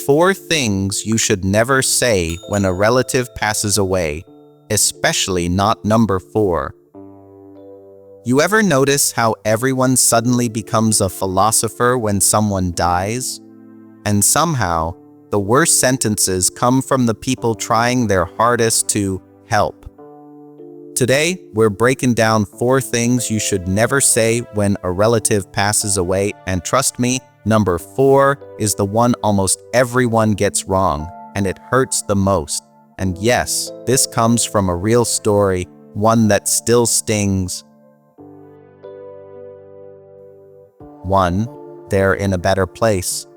4 things you should never say when a relative passes away, especially not number 4. You ever notice how everyone suddenly becomes a philosopher when someone dies? And somehow, the worst sentences come from the people trying their hardest to help. Today, we're breaking down 4 things you should never say when a relative passes away, and trust me, number 4 is the one almost everyone gets wrong, and it hurts the most. And yes, this comes from a real story, one that still stings. 1. They're in a better place.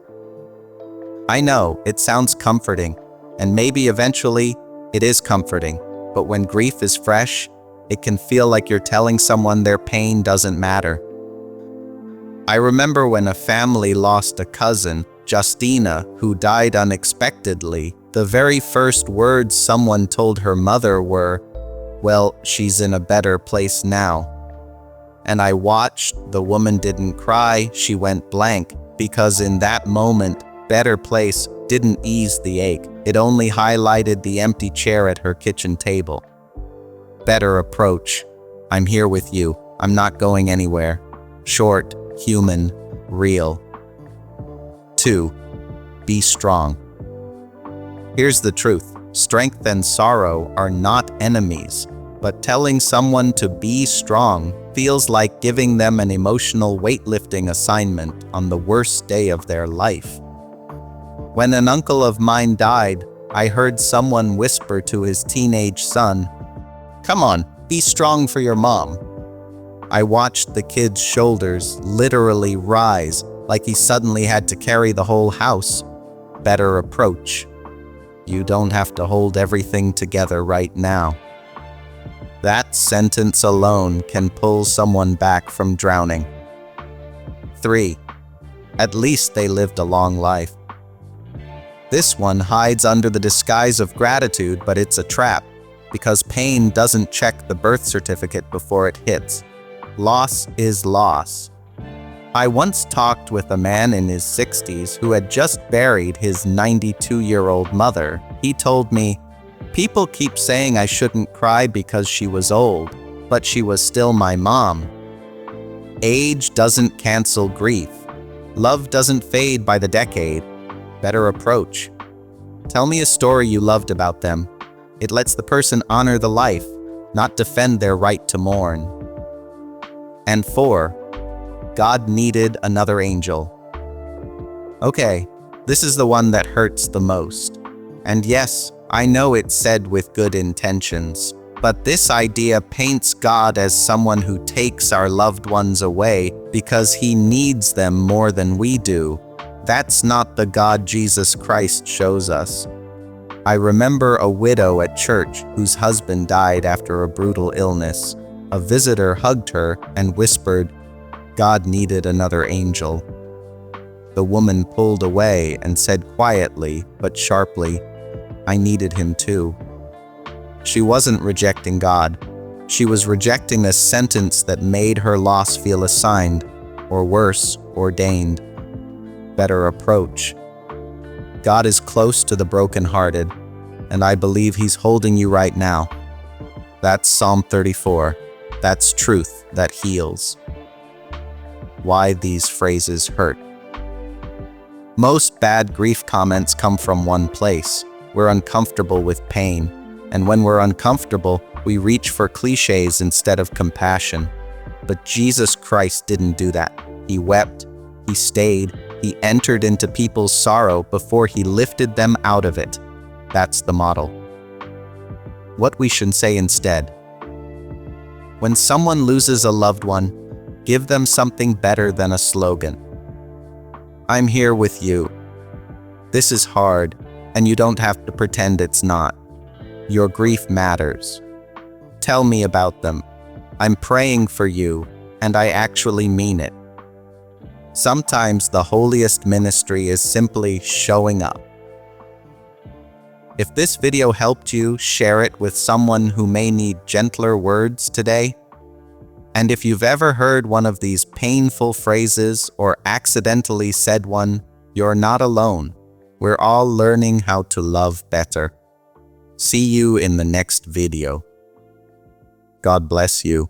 I know, it sounds comforting, and maybe eventually it is comforting, but when grief is fresh, it can feel like you're telling someone their pain doesn't matter. I remember when a family lost a cousin, Justina, who died unexpectedly. The very first words someone told her mother were, "Well, she's in a better place now." And I watched. The woman didn't cry, she went blank, because in that moment, better place didn't ease the ache. It only highlighted the empty chair at her kitchen table. Better approach. I'm here with you. I'm not going anywhere. Short, human, real. 2. Be strong. Here's the truth. Strength and sorrow are not enemies, but telling someone to be strong feels like giving them an emotional weightlifting assignment on the worst day of their life. When an uncle of mine died, I heard someone whisper to his teenage son, "Come on, be strong for your mom." I watched the kid's shoulders literally rise, like he suddenly had to carry the whole house. Better approach. You don't have to hold everything together right now. That sentence alone can pull someone back from drowning. 3. At least they lived a long life. This one hides under the disguise of gratitude, but it's a trap, because pain doesn't check the birth certificate before it hits. Loss is loss. I once talked with a man in his 60s who had just buried his 92-year-old mother. He told me, "People keep saying I shouldn't cry because she was old, but she was still my mom." Age doesn't cancel grief. Love doesn't fade by the decade. Better approach. Tell me a story you loved about them. It lets the person honor the life, not defend their right to mourn. And 4. God needed another angel. Okay, this is the one that hurts the most. And yes, I know it's said with good intentions, but this idea paints God as someone who takes our loved ones away because he needs them more than we do. That's not the God Jesus Christ shows us. I remember a widow at church whose husband died after a brutal illness. A visitor hugged her and whispered, "God needed another angel." The woman pulled away and said quietly but sharply, "I needed him too." She wasn't rejecting God. She was rejecting a sentence that made her loss feel assigned, or worse, ordained. Better approach. God is close to the brokenhearted, and I believe he's holding you right now. That's Psalm 34. That's truth that heals. Why these phrases hurt. Most bad grief comments come from one place. We're uncomfortable with pain, and when we're uncomfortable, we reach for cliches instead of compassion. But Jesus Christ didn't do that. He wept, he stayed, he entered into people's sorrow before he lifted them out of it. That's the model. What we should say instead. When someone loses a loved one, give them something better than a slogan. I'm here with you. This is hard, and you don't have to pretend it's not. Your grief matters. Tell me about them. I'm praying for you, and I actually mean it. Sometimes the holiest ministry is simply showing up. If this video helped you, share it with someone who may need gentler words today. And if you've ever heard one of these painful phrases or accidentally said one, you're not alone. We're all learning how to love better. See you in the next video. God bless you.